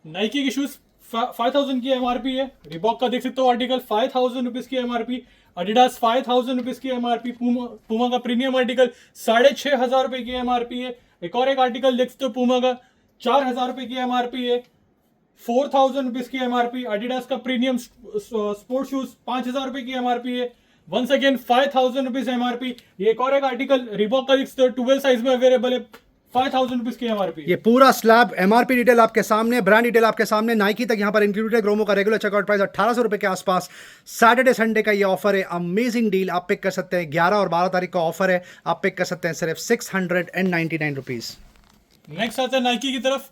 Nike की shoes 5000 की MRP है। रिबॉक का देख सकते हो आर्टिकल 5000 रुपीज की एमआरपी। एडिडास 5000 रुपीज की एमआरपी। पूमा का प्रीमियम आर्टिकल 6500 रुपए की एमआरपी है। एक और एक आर्टिकल देख सकते हो पूमा का 4000 रुपए की एमआरपी है। 4000 रुपीज की एमआरपी। एडिडास का प्रीमियम स्पोर्ट शूज 5000 रुपए की एमआरपी है। Once again 5000 rupees MRP. ये एक और एक आर्टिकल रिबॉक का देख सकते हो 12 साइज में अवेलेबल है। 5000 रुपीज की एमआरपी। ये पूरा स्लैब एमआरपी डिटेल आपके सामने, ब्रांड डिटेल आपके सामने, नाइकी तक यहां पर इंक्लूडेड है। ग्रोमो का रेगुलर चेकआउट प्राइस 1800 रुपए के आसपास। सैटरडे संडे का ये ऑफर है, अमेजिंग डील आप पिक कर सकते हैं। 11 और 12 तारीख का ऑफर है, आप पिक कर सकते हैं सिर्फ 699 रुपीज। नेक्स्ट आता है नाइकी की तरफ।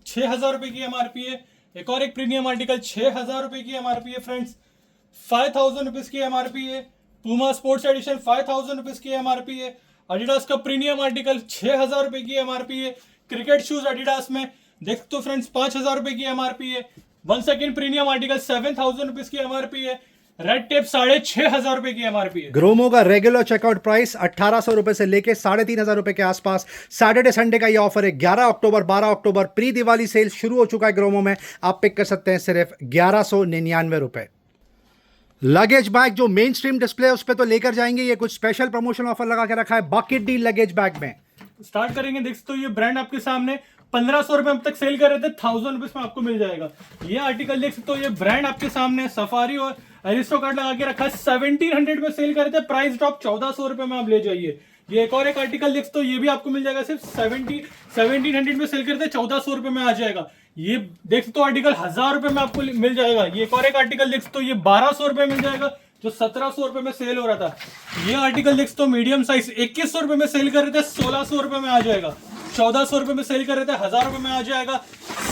6000 रुपए की एमआरपी है। एक और एक प्रीमियम आर्टिकल 6000 रुपए की एमआरपी है फ्रेंड्स। 5000 रुपीज की एमआरपी है। पूमा स्पोर्ट्स एडिशन 5000 रुपीज की एमआरपी है। एडिडास का प्रीमियम आर्टिकल 6000 रुपए की एमआरपी है। क्रिकेट शूज एडिडास में देख तो फ्रेंड्स 5000 रुपए की एमआरपी है। One second premium article 7000 rupees की एमआरपी है। रेड टेप 6500 रुपए की एमआरपी है। ग्रोमो का रेगुलर चेकआउट प्राइस 1800 रुपए से लेके 3500 रुपए के आसपास। सैटरडे संडे का ये ऑफर है। 11 अक्टूबर 12 अक्टूबर प्री दिवाली सेल शुरू हो चुका है ग्रोमो में, आप पिक कर सकते हैं सिर्फ 1199 रुपए। लगेज बैग जो मेन स्ट्रीम डिस्प्ले है उस पर तो लेकर जाएंगे, ये कुछ स्पेशल प्रमोशन ऑफर लगा के रखा है बकेट डील लगेज बैग में। स्टार्ट करेंगे देख सकते हो ये ब्रांड आपके सामने 1500 रुपए अब तक सेल कर रहे थे, 1000 रुपीज में आपको मिल जाएगा। ये आर्टिकल देख सकते हो, ये ब्रांड आपके सामने सफारी और एरिस्टोकार्ट लगा के रखा है। 1700 में सेल कर रहे थे, प्राइस ड्रॉप 1400 रुपए में आप ले जाइए। ये एक और एक आर्टिकल देख सकते हो, ये भी आपको मिल जाएगा सिर्फ 1700 में सेल करते 1400 रुपए में आ जाएगा। ये देख सकते हो आर्टिकल 1000 रुपए में आपको मिल जाएगा। ये एक और एक आर्टिकल देख सकते हो, ये 1200 रुपए मिल जाएगा जो 1700 रुपए में सेल हो रहा था। ये आर्टिकल देख सकते हो मीडियम साइज 2100 रुपए में सेल कर रहे थे, 1600 रुपए में आ जाएगा। 1400 रुपए में सेल कर रहे थे, 1000 रुपए में आ जाएगा।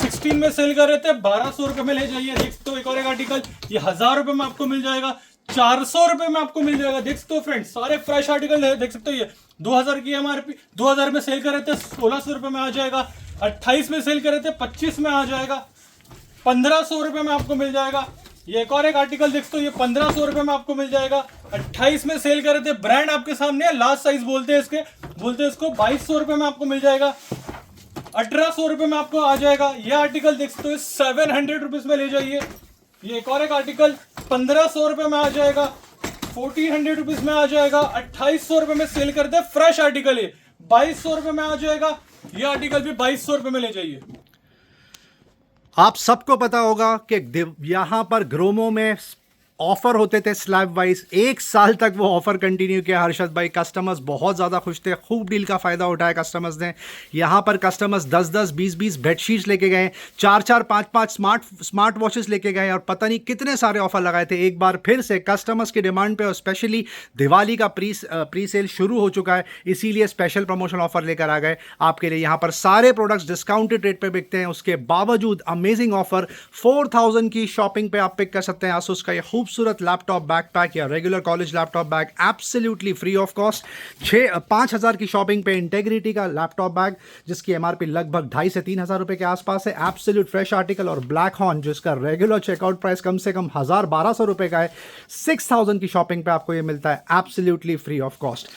16 में सेल कर रहे थे, 1200 रुपए में ले जाइए। देख सकते हो एक और एक आर्टिकल, ये 1000 रुपए में आपको मिल जाएगा, 400 रुपए में आपको मिल जाएगा। देख सकते हो फ्रेंड्स, सारे फ्रेश आर्टिकल है। देख सकते हो ये 2000 की एमआरपी, 2000 में सेल कर रहे थे, 1600 रुपए में आ जाएगा। 28 में सेल कर रहे थे, 25 में आ जाएगा। 1500 रुपए में आपको मिल जाएगा। ये एक और एक आर्टिकल देख सकते हो, ये 1500 रुपए में आपको मिल जाएगा। 28 में सेल कर रहे थे, ब्रांड आपके सामने, लास्ट साइज बोलते हैं इसको 2200 रुपए में आपको मिल जाएगा। 1800 रुपए में आपको आ जाएगा। ये आर्टिकल देख सकते हो 700 रुपीज में ले जाइए। ये एक और एक आर्टिकल 1500 रुपए में आ जाएगा, 1400 रुपीज में आ जाएगा। 2800 रुपए में सेल करते हैं, फ्रेश आर्टिकल है, 2200 रुपए में आ जाएगा। ये आर्टिकल भी 2200 रुपए में ले जाइए। आप सबको पता होगा कि यहां पर ग्रोमो में ऑफर होते थे स्लैब वाइज, 1 साल तक वो ऑफर कंटिन्यू किया हर्षद भाई। कस्टमर्स बहुत ज़्यादा खुश थे, खूब डील का फ़ायदा उठाया कस्टमर्स ने। यहाँ पर कस्टमर्स 10-10, 20-20 बेडशीट्स लेके गए, 4-4, 5-5 स्मार्ट वॉचेस लेके गए और पता नहीं कितने सारे ऑफर लगाए थे। एक बार फिर से कस्टमर्स की डिमांड पे और स्पेशली दिवाली का प्री सेल शुरू हो चुका है, इसीलिए स्पेशल प्रमोशन ऑफर लेकर आ गए आपके लिए। यहाँ पर सारे प्रोडक्ट्स डिस्काउंटेड रेट पे बिकते हैं, उसके बावजूद अमेजिंग ऑफर 4000 की शॉपिंग पे आप पिक कर सकते हैं आसूस का ये खूबसूरत लैपटॉप बैकपैक या regular college laptop bag absolutely free of cost. 5000 की शॉपिंग पे इंटेग्रिटी का लैपटॉप बैग जिसकी एमआरपी लगभग 2500 से 3000 रुपए के आसपास है, एब्सोल्यूट फ्रेश आर्टिकल। और ब्लैक हॉर्न जिसका रेगुलर चेकआउट प्राइस कम से कम 1200 रुपए का है, 6000 की शॉपिंग पे आपको ये मिलता है एब्सोल्युटली फ्री ऑफ कॉस्ट।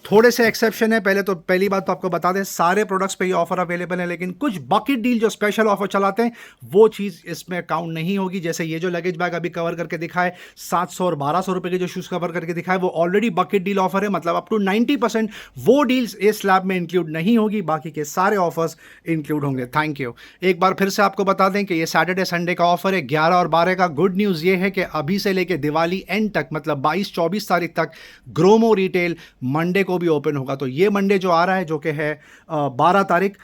थोड़े से एक्सेप्शन है, पहली बात तो आपको बता दें सारे प्रोडक्ट्स पे ये ऑफर अवेलेबल है, लेकिन कुछ बकेट डील जो स्पेशल ऑफर चलाते हैं वो चीज़ इसमें काउंट नहीं होगी। जैसे ये जो लगेज बैग अभी कवर करके दिखाए 700 और 1200 रुपए के जो शूज़ कवर करके दिखाए वो ऑलरेडी बकेट डील ऑफर है, मतलब अप टू 90% वो डील्स इस स्लैब में इंक्लूड नहीं होगी, बाकी के सारे ऑफर्स इंक्लूड होंगे। Thank you. एक बार फिर से आपको बता दें कि ये सैटरडे संडे का ऑफर है 11 और 12 का। गुड न्यूज़ ये है कि अभी से लेके दिवाली एंड तक, मतलब 22-24 तारीख तक ग्रोमो रिटेल मंडे को भी ओपन होगा। तो ये मंडे जो आ रहा है जो कि है 12 तारीख,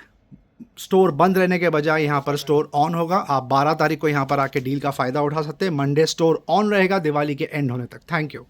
स्टोर बंद रहने के बजाय यहाँ पर स्टोर ऑन होगा। आप 12 तारीख को यहाँ पर आके डील का फ़ायदा उठा सकते हैं। मंडे स्टोर ऑन रहेगा दिवाली के एंड होने तक। Thank you.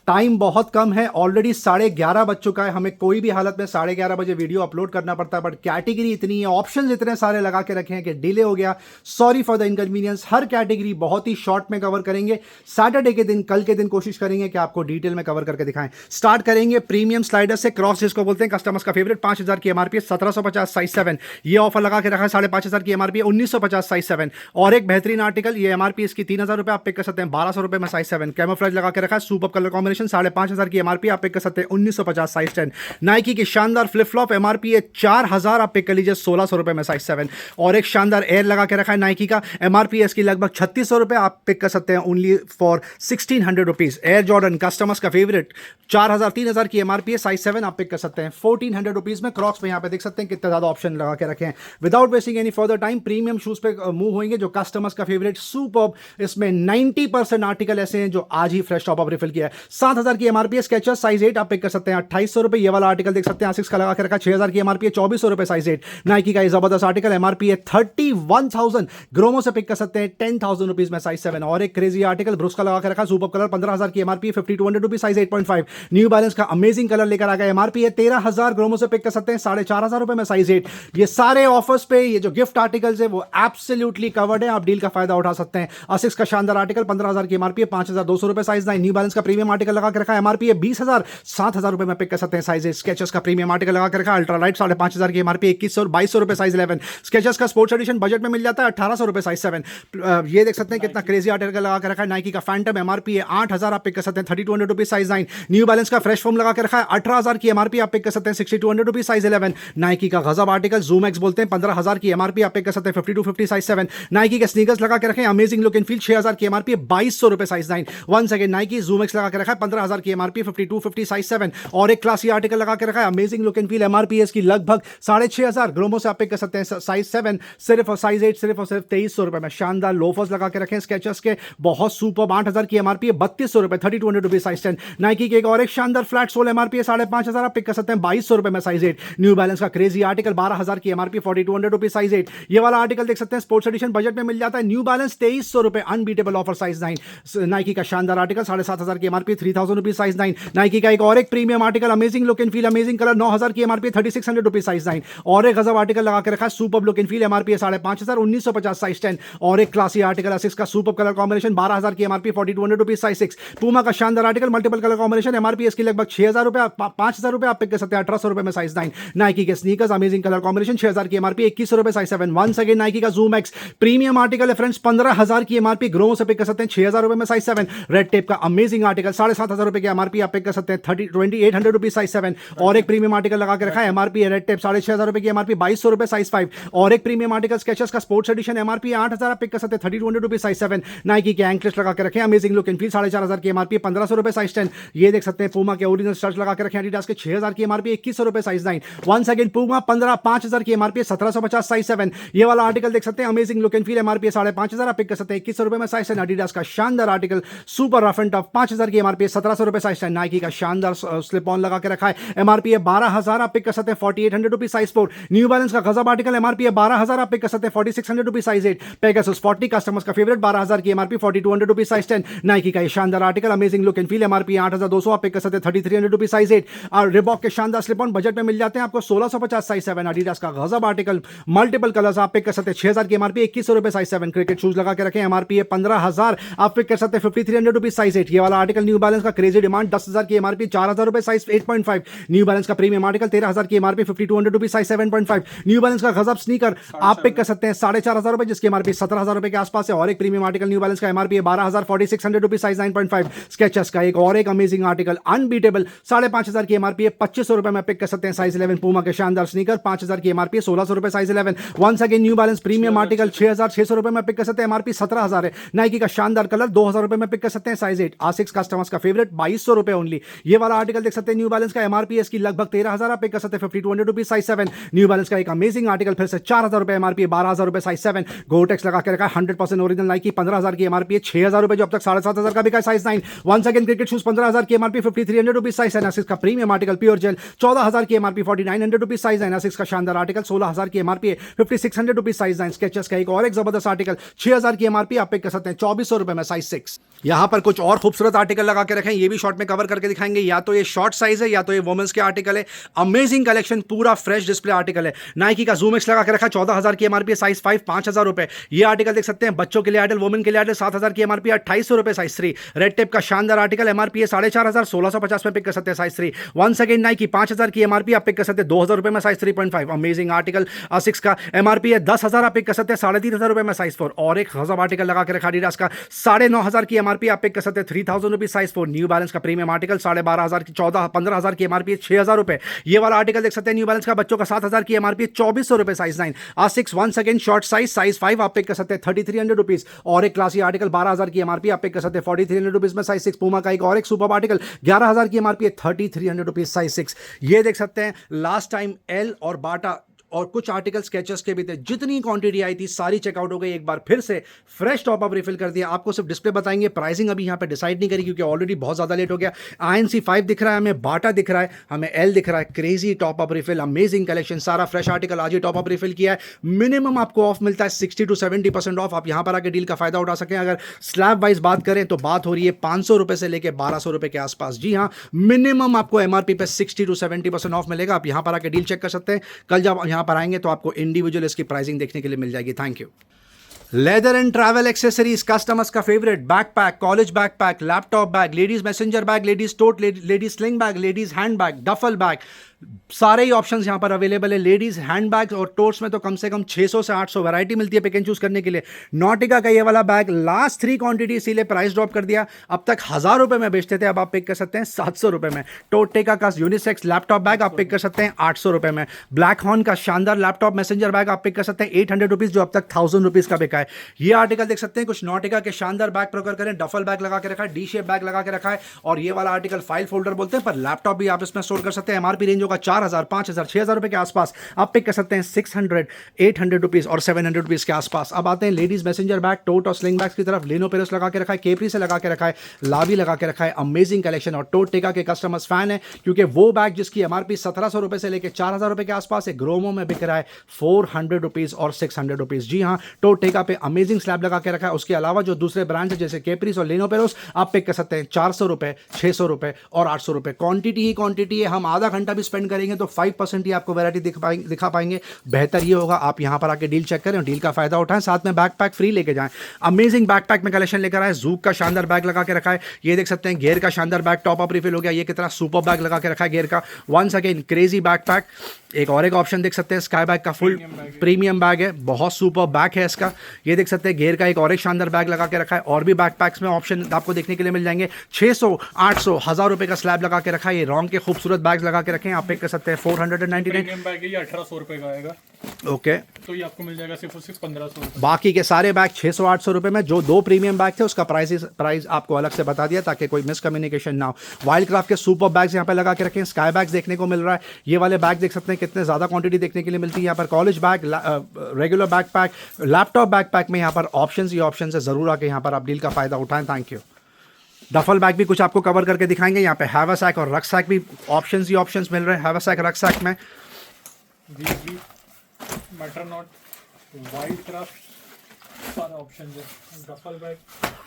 टाइम बहुत कम है, ऑलरेडी 11:30 बज चुका है। हमें कोई भी हालत में 11:30 बजे वीडियो अपलोड करना पड़ता है, बट कैटेगरी इतनी है, ऑप्शंस इतने सारे लगा के रखे हैं कि डिले हो गया। Sorry for the inconvenience. Her category बहुत ही शॉर्ट में कवर करेंगे। सैटरडे के दिन, कल के दिन कोशिश करेंगे कि आपको डिटेल में कवर करके दिखाएं। स्टार्ट करेंगे प्रीमियम स्लाइडर से, क्रॉस जिसको बोलते हैं, कस्टमर्स का फेवरेट। 5000 की एमआरपी, 1750 साइज 7। ये ऑफर लगा के रखा है। 5500 की एमआरपी, 1950 साइज 7। और एक बेहतरीन आर्टिकल, ये एमआरपी इसकी 3000 रुपए, आप पिक कर सकते हैं 1200 रुपए में साइज 7। कैमोफ्लेज लगा के रखा है, सुपर कलर कॉम्बिनेशन, कॉम्बिनेशन 5,500 की एमआरपी आप पिक कर सकते हैं 1950 साइज 10। नाइकी की शानदार फ्लिप फ्लॉप एमआरपी है 4,000 आप पिक कर लीजिए 1,600 रुपए में साइज 7। और एक शानदार एयर लगा के रखा है नाइकी का, एमआरपी इसकी लगभग 3,600 रुपए, आप पिक कर सकते हैं only for 1,600 rupees. Air Jordan customers का फेवरेट 4,000 3,000 की एमआरपी है साइज 7, आप पिक कर सकते हैं 1,400 रुपीज में। क्रॉक्स में यहाँ पे देख सकते हैं कितने ज्यादा ऑप्शन लगा के रखे हैं। Without wasting any further time premium shoes पे मूव होंगे जो कस्टमर्स का फेवरेट सुपर्ब। इसमें 90% आर्टिकल ऐसे हैं जो आज ही फ्रेश टॉप अप रिफिल किया है। 7,000 की एमआरपी है स्केचर्स साइज 8, आप पिक कर सकते हैं 2,800 रुपए। ये वाला आर्टिकल देख सकते हैं आसिक्स का लगा के रखा 6,000 की एमआरपी है 2,400 रुपए साइज 8। नाइकी का ये जबरदस्त आर्टिकल एमआरपी है 31,000, ग्रोमो से पिक कर सकते हैं 10,000 रुपीज में साइज 7। और एक क्रेजी आर्टिकल ब्रुस का लगा के रखा सुपर कलर 15,000 की MRP 5,200 rupees size 8.5। New balance का अमेजिंग कलर लेकर आ गया, एमआरपी है 13,000, ग्रोमो से पिक कर सकते हैं 4,500 रुपए में साइज 8। ये सारे ऑफर्स पे ये जो गिफ्ट आर्टिकल्स है वो एब्सोल्युटली कवर्ड है, आप डील का फायदा उठा सकते हैं। आसिक्स का शानदार आर्टिकल 15,000 की एमआरपी है 5,200 रुपए साइज 9। न्यू बैलेंस का प्रीमियम आर्टिकल लगा के रखा है, एमआरपी है 20,000, 7,000 रुपए में पिक कर सकते हैं साइज 8। स्केचर्स का प्रीमियम आर्टिकल लगा के रखा है अल्ट्रा लाइट 5,500 की एमआरपी 2,100 2,200 रुपए साइज 11। स्केचर्स का स्पोर्ट्स एडिशन बजट में मिल जाता है 1,800 रुपए साइज 7। ये देख सकते हैं कितना क्रेजी आर्टिकल लगा के रखा है। नाइकी का फैंटम एमआरपी है 8,000, आप पिक कर सकते हैं 3,200 रुपीज साइज 9। न्यू बैलेंस का फ्रेश फॉर्म लगा के रखा है 18,000 की एमआरपी, आप पिक कर सकते हैं 6,200 रुपीज साइज 11। नाइकी का गजब आर्टिकल जूम एक्स बोलते हैं 15,000 की एमआरपी, आप पिक कर सकते हैं 5,250 साइज 7। नाइकी के स्नीकर्स लगा के रखे हैं अमेजिंग लुक एंड फील 6,000 की एमआरपी 2,200 रुपए size 9। Once again Nike Zoom X लगा के रखा है 15,000 की एमआरपी 5,250 साइज 7। और एक क्लासी आर्टिकल लगा के रखा है amazing look and feel, MRP इसकी लगभग 6,500, ग्रोमो से आप पिक कर सकते हैं साइज 7 सिर्फ और साइज 8 सिर्फ और सिर्फ 2,300 रुपए में। शानदार लोफर्स लगा के रखे हैं स्केचर्स के, बहुत सुपर 8,000 की एमआरपी है 3,200 रुपए 3,200 रुपीज साइज 10। नाइकी के एक और एक शानदार फ्लैट सोल एमआरपी है 5,500, आप पिक कर सकते हैं 2,200 रुपए में साइज 8। न्यू बैलेंस का क्रेजी आर्टिकल 12,000 की एमआरपी 4,200 रुपीज साइज 8। ये वाला आर्टिकल देख सकते हैं स्पोर्ट्स एडिशन बजट में मिल जाता है। न्यू बैलेंस 2,300 रुपए अनबीटेबल ऑफर साइज 9। नाइकी का शानदार आर्टिकल 7,500 की एमआरपी 3,000 रुपीज साइज 9। नाइकी का एक और एक premium article amazing look and feel amazing colour 9,000 की एमआरपी 3,600 रुपीज साइज 9। और एक गजब आर्टिकल लगा के रखा है super look and feel, MRP 5,500 1950 size 10। और एक क्लासी आर्टिकल asics का सुपर कलर कॉम्बिनेशन 12,000 की एमआरपी 4,200 रुपीज साइज 6। पूमा का शानदार article multiple colour combination, MRP इसकी लगभग 6,000 रुपए 5,000 रुपए, आप पिक कर सकते हैं 1,800 रुपए में साइज 9। नाइकी के स्नीकर्स अमेजिंग कलर कॉम्बिनेशन 6,000 की एमआरपी 2,100 रुपए साइज 7। वंस अगेन नाइकी का जूम एक्स प्रीमियम आर्टिकल है फ्रेंड्स 15,000 की एमआरपी, ग्रोमो से पिक कर सकते हैं 6,000 रुपए में साइज 7। रेड टेप का अमेजिंग आर्टिकल 7,500 रुपए की एमआरपी, आप पिक कर सकते हैं 2,800 रुपीज साइज 7। और एक प्रीमियम आर्टिकल लगा के रखा है एमआरपी रेड टेप 6,500 रुपए की एमआरपी 2,200 रुपए साइज 5। और एक प्रीमियम आर्टिकल स्केचर्स का स्पोर्ट्स एडिशन एमआरपी 8,000, आप पिक कर सकते हैं 3,200 रुपीज साइज 7। नाइकी के एंकलेट्स लगा के रखे हैं अमेजिंग लुक एंड फील 4,500 की एमआरपी 1,500 रुपए साइज 10। ये देख सकते हैं पूमा के ओरिजिनल स्टड्स लगा के रखे हैं एडिडास के 6,000 की एमआरपी 2,100 रुपए साइज 9। वंस अगेन पूमा 5,000 की एमआरपी 1,750 साइज 7। ये वाला आर्टिकल देख सकते हैं amazing look and feel, MRP 5,500, आप पिक कर सकते हैं 2,100 रुपए में साइज 10। एडिडास का शानदार article super rough and tough 5,000 की एमआरपी 1,700 रुपए साइज 10। नाइकी का शानदार स्लिप ऑन लगा के रखा है, एमआरपी 12,000, आप पिक कर सकते हैं 4,800 रुपीज साइज 4। न्यू बैलेंस का गजब आर्टिकल एमआरपी 12,000, आप पिक कर सकते हैं 4,600 रुपीज साइज 8। पेगासस 40 कस्टमर्स का फेवरेट 12,000 की एमआरपी 4,200 रुपीज साइज 10। नाइकी का ये शानदार article amazing look and feel, MRP 8,200, आप पिक कर सकते हैं 3,300 रुपीज साइज 8। और रिबॉक के शानदार स्लिप ऑन बजट में मिल जाते हैं आपको 1,650 साइज 7। एडिडास का गजब आर्टिकल मल्टीपल कलर्स, आप पिक कर सकते हैं 6,000 की एमआरपी 2,100 रुपए साइज 7। क्रिकेट शूज लगा के रखें, एमआरपी 15,000, आप पिक कर सकते हैं 5,300 रुपीज साइज 8। ये वाला आर्टिकल न्यू बैलेंस का क्रेजी डिमांड 10,000 की एमआरपी 4,000 रुपए साइज 8.5। न्यू बैलेंस का प्रीमियम आर्टिकल 13,000 की MRP 5,200 rupees size 7.5। New balance का गजब स्नीकर आप पिक कर सकते हैं 4,500 रुपए जिसकी एमआरपी 17,000 रुपए के आसपास है। और एक प्रीमियम आर्टिकल न्यू बैलेंस का एमआरपी 12,000 4,600 रुपीज साइज 9.5। स्केचर्स का एक और एक अमेजिंग आर्टिकल अनबीटेबल 5,500 की एमआरपी 2,500 रुपए में पिक कर सकते हैं साइज 11। पूमा के शानदार स्नीकर 5,000 की एमआरपी 1,600 रुपए size 11। Once again New Balance premium article 6,600 रुपए में पिक कर सकते हैं, एमआरपी 17,000 है। नाइकी का शानदार कलर 2,000 रुपए में पिक कर सकते हैं साइज 8। आसिक्स कस्टमर्स का फेवरेट 2,200 रुपए ओनली। ये वाला आर्टिकल देख सकते हैं न्यू बैलेंस का एमआरपी इसकी लगभग 13,000, आप पिक कर सकते हैं 5,200 रुपीज साइज 7। न्यू बैलेंस का एक अमेजिंग आर्टिकल फिर से 4,000 रुपए एमआरपी 12,000 रुपए साइज 7। गोटेक्स लगा के रखा है 100% ओरिजिनल नाइकी 15,000 की एमआरपी 6,000 रुपए जो अब तक 7,500 का बिका size 9। Once again cricket shoes 15,000 की एमआरपी 5,300 रुपीज साइज 9। आसिक्स का प्रीमियम आर्टिकल प्योर जेल 14,000 की एमआरपी 4,900 रुपीज साइज 9। आसिक्स का शानदार आर्टिकल 16,000 की एमआरपी 5,600 रुपीज साइज 9। स्केचर्स का एक और एक जबरदस्त आर्टिकल 6,000 की एमआरपी, आप पिक कर सकते हैं 2,400 रुपए में साइज 6। यहां पर कुछ और खूबसूरत आर्टिकल लगा के रखें, ये भी शॉर्ट में कवर करके दिखाएंगे। या तो ये शॉर्ट साइज है या तो ये वुमेन्स के आर्टिकल है। अमेजिंग कलेक्शन, पूरा फ्रेश डिस्प्ले आर्टिकल है। नाइकी का जूम एक्स लगा के रखा 14,000 की एमआरपी साइज 5 5,000 रुपए। ये आर्टिकल देख सकते हैं बच्चों के लिए आइडल, वुमेन के लिए आइडल 7,000 की एमआरपी 2,200 रुपए साइज 3। रेड टेप का शानदार आर्टिकल एमआरपी 4,500 1,650 में पिक कर सकते हैं साइज 3। वंस अगेन नाइकी 5,000 की एमआरपी, आप पिक कर सकते हैं 2,000 रुपए में साइज 3.5। अमेजिंग आर्टिकल आसिक्स का एमआरपी 10,000, आप पिक कर सकते हैं 3,500 रुपए में साइज 4। और एक गजब आर्टिकल लगा के रखा एडिडास का 9,500 की एमआरपी आप पिक कर सकते हैं 3000 rupees size for new balance का प्रीमियम आर्टिकल 12,500 की 15,000 की एमआरपी 6,000 रुपए। ये वाला आर्टिकल देख सकते हैं न्यू बैलेंस का बच्चों का 7,000 की एमआरपी 2,400 रुपए size 9। ASICS 1 second short size 5 आप पिक कर सकते हैं 3,300 रुपीज। और एक क्लासी आर्टिकल 12,000 की एमआरपी आप पिक कर सकते हैं 4,300 रुपीज में साइज 6। पूमा का एक और एक सुपर आर्टिकल 11,000 की एमआरपी है 3,300 रुपीज साइज 6। ये देख सकते हैं लास्ट टाइम एल और बाटा और कुछ आर्टिकल स्केचेस के भी थे, जितनी क्वांटिटी आई थी सारी चेकआउट हो गई। एक बार फिर से फ्रेश टॉप अप रिफिल कर दिया। आपको सिर्फ डिस्प्ले बताएंगे, प्राइसिंग अभी यहाँ पे डिसाइड नहीं करी क्योंकि ऑलरेडी बहुत ज़्यादा लेट हो गया। INC 5 दिख रहा है हमें, बाटा दिख रहा है हमें, एल दिख रहा है। Crazy top up refill, amazing collection, सारा फ्रेश आर्टिकल आज ही टॉप अप रिफिल किया है। मिनिमम आपको ऑफ मिलता है 60 to 70% ऑफ। आप यहाँ पर आके डील का फायदा उठा सकें। अगर स्लैब वाइज बात करें तो बात हो रही है 500 रुपए से लेकर 1,200 रुपए के आसपास। जी हाँ, मिनिमम आपको एमआरपी पे 60 to 70% ऑफ मिलेगा। आप यहाँ पर आके डील चेक कर सकते हैं। कल जब यहाँ पर आएंगे तो आपको इंडिविजुअल इसकी प्राइसिंग देखने के लिए मिल जाएगी। Thank you. Leather and travel accessories, customers का favourite, backpack, college backpack, laptop bag, ladies messenger bag, ladies tote, ladies sling bag, ladies hand bag, duffel bag, सारे ही ऑप्शंस यहां पर अवेलेबल है। लेडीज हैंड बैग्स और टोट्स में तो कम से कम 600 से 800 वैरायटी मिलती है पिक एंड चूज करने के लिए। नॉटिका का ये वाला बैग लास्ट 3 क्वांटिटी इसीलिए प्राइस ड्रॉप कर दिया। अब तक 1,000 रुपए में बेचते थे, अब आप पिक कर सकते हैं 700 रुपए में। टोटेका का यूनिसेक्स लैपटॉप बैग आप पिक कर सकते हैं 800 रुपए में। ब्लैक हॉर्न का शानदार लैपटॉप मैसेंजर बैग आप पिक कर सकते हैं 800 रुपीज, जो अब तक 1,000 रुपीज का बिका है। ये आर्टिकल देख सकते हैं, कुछ नॉटिका के शानदार बैग प्रोकर करें, डफल बैग लगा के रखा है, डी शेप बैग लगा के रखा है। और ये वाला आर्टिकल फाइल फोल्डर बोलते हैं, पर लैपटॉप भी आप इसमें स्टोर कर सकते हैं। एमआरपी रेंज होगा 4,000, 5,000, 6,000 रुपए के आसपास। आप पिक कर सकते हैं 600, 800 रुपीज और 700 रुपीज के आसपास। अब आते हैं लेडीज मैसेंजर बैग, टोट और स्लिंग बैग्स की तरफ। लेनो पेरोस लगा के रखा है, केपरी से लगा के रखा है, लावी लगा के रखा है। अमेजिंग कलेक्शन और टोट टेका के कस्टमर्स फैन है क्योंकि वो बैग जिसकी एमआरपी 1,700 रुपए से लेकर 4,000 रुपए के आसपास है, ग्रोमो में बिक रहा है 400 रुपीज और 600 रुपीज। जी हाँ, टोट टेका पे अमेजिंग स्लैब लगा के रखा है। उसके अलावा जो दूसरे ब्रांड्स है जैसे केपरीस और लेनो पेरोस आप पिक कर सकते हैं 400 रुपए, 600 रुपए और 800 रुपए। क्वांटिटी ही क्वांटिटी है। हम आधा घंटा भी स्पेंड करेंगे तो 5% ही आपको वैरायटी दिखा पाएंगे। बेहतर ये होगा आप यहां पर आके डील चेक करें और डील का फायदा उठाएं, साथ में बैकपैक फ्री लेके जाएं। अमेजिंग बैकपैक में कलेक्शन लेकर आए। जूक का शानदार बैग लगा के रखा है। ये देख सकते हैं गेयर का शानदार बैग टॉप अप रिफिल हो गया। ये कितना सुपर बैग लगा के रखा है गेयर का। वंस अगेन क्रेजी बैकपैक। एक और एक ऑप्शन देख सकते हैं, स्काई बैग का फुल प्रीमियम बैग है, बहुत सुपर बैग है इसका। ये देख सकते हैं गेयर का एक और एक शानदार बैग लगा के रखा है। और भी बैकपैक्स में ऑप्शन आपको देखने के लिए मिल जाएंगे। 600, 800, 1,000 रुपए का स्लैब लगा के रखा है। ये रॉन्ग के खूबसूरत बैग्स लगा के रखे हैं, आप पिक कर सकते हैं 499। बैग ये 1,800 रुपए का आएगा। ओके, तो ये आपको मिल जाएगा सिर्फ 1,500 रुपए। बाकी के सारे बैग 600, 800 रुपए में। जो 2 प्रीमियम बैग थे उसका प्राइस आपको अलग से बता दिया ताकि कोई मिसकम्युनिकेशन ना हो। वाइल्ड क्राफ्ट के सुपर बैग्स यहाँ पे लगा के रखे हैं। स्काई बैग्स देखने को मिल रहा है। ये वाले बैग देख सकते हैं कितने ज्यादा क्वांटिटी देखने के लिए मिलती है यहाँ पर। College bag, regular backpack, laptop backpack में यहाँ पर ऑप्शंस ही ऑप्शंस है। जरूर आके यहाँ पर आप डील का फायदा उठाएं। Thank you. डफल बैग भी कुछ आपको कवर करके दिखाएंगे। यहाँ पे हैवरसैक और रक्सैक भी ऑप्शंस ही ऑप्शंस मिल रहे हैं। हैवरसैक, रक्सैक में मैटरनॉट, वाइल्ड क्राफ्ट, सारे ऑप्शन है।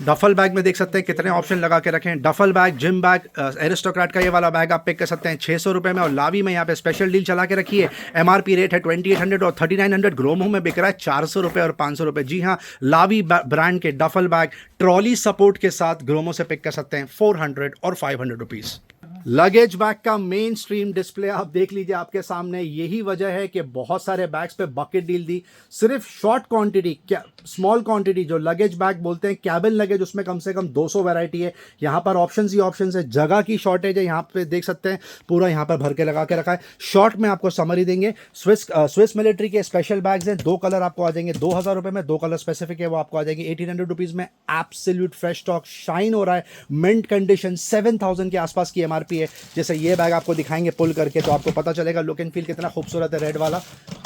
डफल बैग में देख सकते हैं कितने ऑप्शन लगा के रखे हैं। Duffel bag, gym bag, aristocrat का ये वाला बैग आप पिक कर सकते हैं 600 रुपए में। और लावी में यहाँ पे स्पेशल डील चला के रखी है। एमआरपी रेट है 2800 और 3900। ग्रोमो में बिक रहा है 400 रुपए और 500 रुपए। जी हाँ, लावी ब्रांड के डफल बैग ट्रॉली सपोर्ट के साथ ग्रोमो से पिक कर सकते हैं 400 और 500 रुपीज। लगेज बैग का मेन स्ट्रीम डिस्प्ले आप देख लीजिए आपके सामने। यही वजह है कि बहुत सारे बैग्स पे बकेट डील दी। सिर्फ शॉर्ट क्वांटिटी, स्मॉल क्वांटिटी जो लगेज बैग बोलते हैं, कैबिन लगेज, उसमें कम से कम 200 वैरायटी है। यहाँ पर ऑप्शंस ही ऑप्शंस है। जगह की शॉर्टेज है, यहाँ पे देख सकते हैं पूरा यहाँ पर भर के लगा के रखा है। शॉर्ट में आपको समरी देंगे। स्विस मिलिट्री के स्पेशल बैग्स हैं। 2 कलर आपको आ जाएंगे 2,000 रुपए में। 2 कलर स्पेसिफिक है वो आपको आ जाएंगे 1,800 रुपीज में। एब्सोल्यूट फ्रेश स्टॉक, शाइन हो रहा है, मिंट कंडीशन, 7,000 के आसपास की एमआरपी है। जैसे ये बैग आपको दिखाएंगे पुल करके तो आपको पता चलेगा लुक एंड फील कितना खूबसूरत है। रेड वाला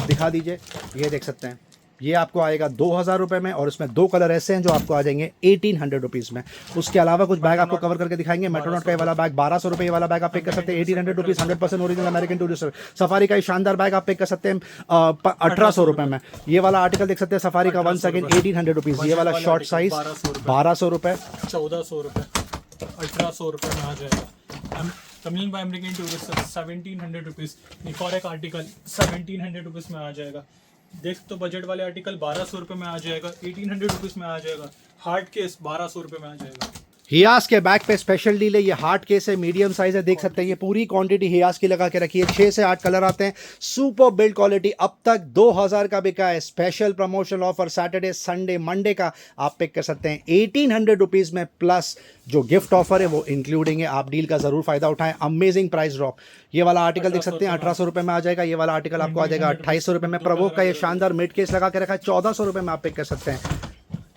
दिखा दीजिए, ये देख सकते हैं। ये आपको आएगा 2,000 रुपए में और इसमें 2 कलर ऐसे हैं जो आपको आ जाएंगे 1,800 रुपीज में। उसके अलावा कुछ बैग आपको कवर करके दिखाएंगे। मेट्रोनॉट का ये वाला बैग 1,200 रुपए वाला बैग आप पिक कर सकते हैं 1,800 rupees, 100% original American tourist. Safari का शानदार बैग आप पिक कर सकते हैं 1,800 रुपए में। ये वाला आर्टिकल देख सकते हैं सफारी का 1 सेकंड 1,800 रुपीज। ये वाला शॉर्ट साइज 1,200 रुपए, 1,400 रुपए, 1,800 रुपए में आ जाएगा। Coming by American tourist 1,700 rupees. एक और एक आर्टिकल 1,700 रुपीज में आ जाएगा। देख तो बजट वाले आर्टिकल 1,200 रुपए में आ जाएगा, 1,800 रुपीज में आ जाएगा। हार्ड केस 1,200 रुपए में आ जाएगा। हियास के बैक पे स्पेशल डील है, ये हार्ड केस है, मीडियम साइज है, देख सकते हैं ये पूरी क्वांटिटी हियास की लगा के रखी है, 6 से 8 कलर आते हैं, सुपर बिल्ड क्वालिटी। अब तक 2000 का बिका है, special promotional offer Saturday Sunday Monday का आप पिक कर सकते हैं 1800 रुपीज़ में, प्लस जो गिफ्ट ऑफर है वो इंक्लूडिंग है। आप डील का जरूर फायदा उठाएं, अमेजिंग प्राइस ड्रॉप। ये वाला आर्टिकल देख सकते हैं 1800 रुपये में आ जाएगा, ये वाला आर्टिकल आपको आ जाएगा 2800 रुपये में। प्रवोक का ये शानदार मिड केस लगा के रखा है 1400 रुपये में आप पिक कर सकते हैं।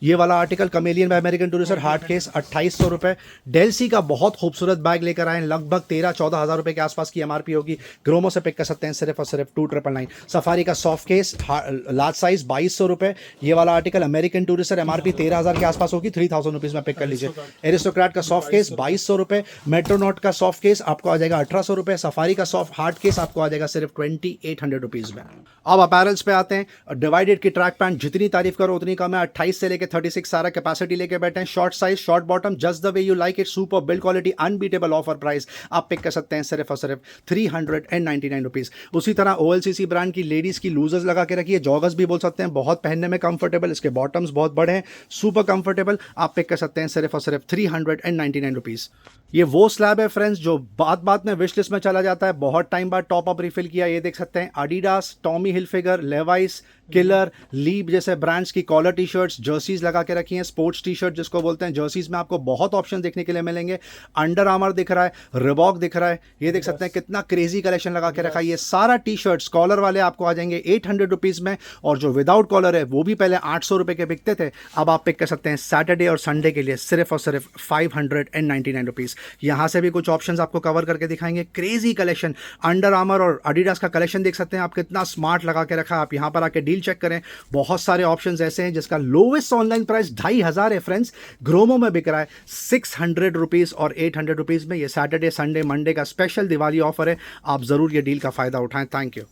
ये वाला article chameleon by American Tourister hard case 2800 रुपये। डेल्सी का बहुत खूबसूरत बैग लेकर आए, लगभग 13-14 हज़ार रुपये के आसपास की एमआरपी होगी, ग्रोमो से पिक कर सकते हैं सिर्फ और सिर्फ 2999। सफारी का सॉफ्ट केस लार्ज साइज 2200 रुपये। ये वाला आर्टिकल अमेरिकन टूरिस्टर एमआरपी 13,000 के आसपास होगी, 3000 रुपीज़ में पिक कर लीजिए। एरिस्टोक्रेट का सॉफ्ट केस 2200 रुपये। मेट्रोनॉट का सॉफ्ट केस आपको आ जाएगा 1800 रुपये। सफारी का सॉफ्ट हार्ड केस आपको आ जाएगा सिर्फ 2800 रुपीज़ में। अब अपैरल्स पे आते हैं। डिवाइडेड की ट्रैक पैंट जितनी तारीफ करो उतनी कम है, 28 से लेकर 36 सारा कैपेसिटी लेके बैठे हैं। Short size short bottom just the way you like it, super build quality, unbeatable offer price आप पिक कर सकते हैं सिर्फ और सिर्फ 399 रुपीज़। उसी तरह OLCC ब्रांड की लेडीज़ की लूजर्स लगा के रखी है, जॉगर्स भी बोल सकते हैं, बहुत पहनने में कंफर्टेबल, इसके बॉटम्स बहुत बड़े हैं, सुपर कंफर्टेबल, आप पिक कर सकते हैं सिर्फ और सिर्फ 399 रुपीज़। ये वो स्लैब है फ्रेंड्स जो बात बात में विश लिस्ट में चला जाता है, बहुत टाइम बाद टॉप अप रिफिल किया। ये देख सकते हैं Adidas, Tommy Hilfiger, Levi's, killer, leap जैसे ब्रांड्स की कॉलर टी शर्ट्स, जर्सीज लगा के रखी हैं, स्पोर्ट्स टी शर्ट जिसको बोलते हैं। जर्सीज में आपको बहुत ऑप्शन देखने के लिए मिलेंगे। अंडर आर्मर दिख रहा है, रिबॉक दिख रहा है, ये देख सकते हैं कितना क्रेजी कलेक्शन लगा के रखा है। ये सारा टी शर्ट्स कॉलर वाले आपको आ जाएंगे 800 रुपीज़ में, और जो विदाउट कॉलर है वो भी पहले 800 रुपये के बिकते थे, अब आप पिक कर सकते हैं सैटरडे और संडे के लिए सिर्फ और सिर्फ 599 रुपीज़। यहाँ से भी कुछ ऑप्शंस आपको कवर करके दिखाएंगे, क्रेजी कलेक्शन। अंडर आर्मर और एडिडास का कलेक्शन देख सकते हैं आप, कितना स्मार्ट लगा के रखा है। आप यहाँ पर आके डील चेक करें, बहुत सारे ऑप्शंस ऐसे हैं जिसका लोवेस्ट ऑनलाइन प्राइस 2500 है फ्रेंड्स, ग्रोमो में बिक रहा है 600 रुपीज़ और 800 रुपीज़ में। ये सैटरडे संडे मंडे का स्पेशल दिवाली ऑफर है, आप ज़रूर ये डील का फ़ायदा उठाएं। Thank you.